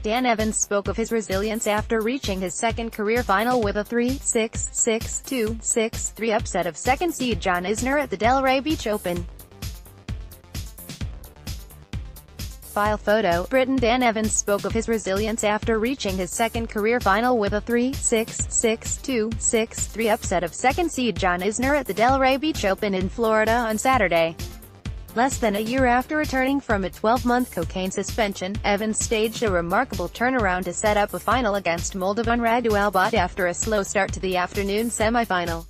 Dan Evans spoke of his resilience after reaching his second career final with a 3-6, 6-2, 6-3 upset of second seed John Isner at the Delray Beach Open. File photo. Briton Dan Evans spoke of his resilience after reaching his second career final with a 3-6, 6-2, 6-3 upset of second seed John Isner at the Delray Beach Open in Florida on Saturday. Less than a year after returning from a 12-month cocaine suspension, Evans staged a remarkable turnaround to set up a final against Moldovan Radu Albot after a slow start to the afternoon semi-final.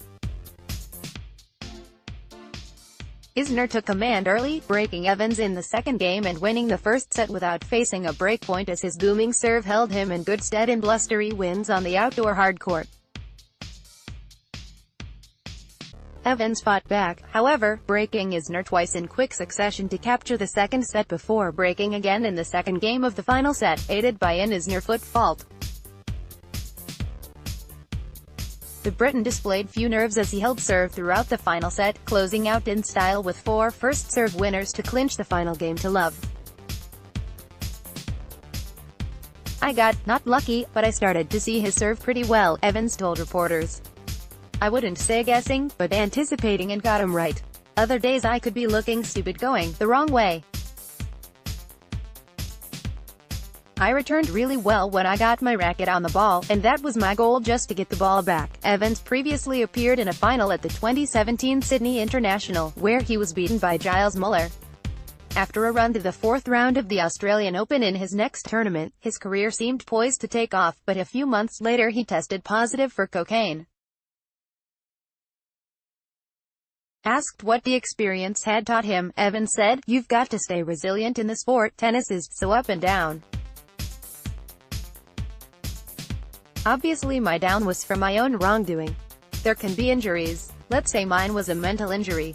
Isner took command early, breaking Evans in the second game and winning the first set without facing a breakpoint as his booming serve held him in good stead in blustery wins on the outdoor hardcourt. Evans fought back, however, breaking Isner twice in quick succession to capture the second set before breaking again in the second game of the final set, aided by an Isner foot fault. The Briton displayed few nerves as he held serve throughout the final set, closing out in style with 4 first-serve winners to clinch the final game to love. "I got, not lucky, but I started to see his serve pretty well," Evans told reporters. "I wouldn't say guessing, but anticipating and got him right. Other days I could be looking stupid going the wrong way. I returned really well when I got my racket on the ball, and that was my goal, just to get the ball back." Evans previously appeared in a final at the 2017 Sydney International, where he was beaten by Giles Muller. After a run to the fourth round of the Australian Open in his next tournament, his career seemed poised to take off, but a few months later he tested positive for cocaine. Asked what the experience had taught him, Evans said, "You've got to stay resilient in the sport. Tennis is so up and down. Obviously my down was from my own wrongdoing. There can be injuries. Let's say mine was a mental injury.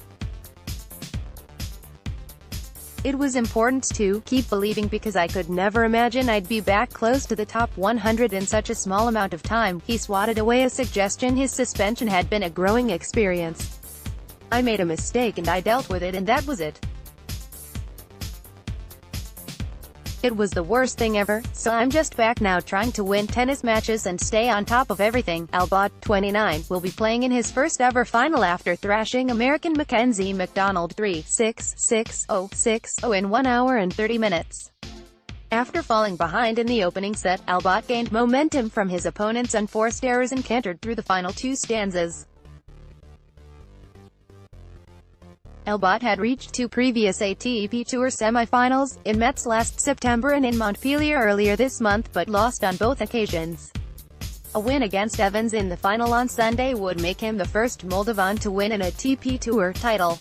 It was important to keep believing because I could never imagine I'd be back close to the top 100 in such a small amount of time." He swatted away a suggestion his suspension had been a growing experience. "I made a mistake and I dealt with it, and that was it. It was the worst thing ever, so I'm just back now trying to win tennis matches and stay on top of everything." Albot, 29, will be playing in his first ever final after thrashing American Mackenzie McDonald 3-6, 6-0, 6-0 in 1 hour and 30 minutes. After falling behind in the opening set, Albot gained momentum from his opponent's unforced errors and cantered through the final 2 stanzas. Albot had reached 2 previous ATP Tour semifinals, in Metz last September and in Montpellier earlier this month, but lost on both occasions. A win against Evans in the final on Sunday would make him the first Moldovan to win an ATP Tour title.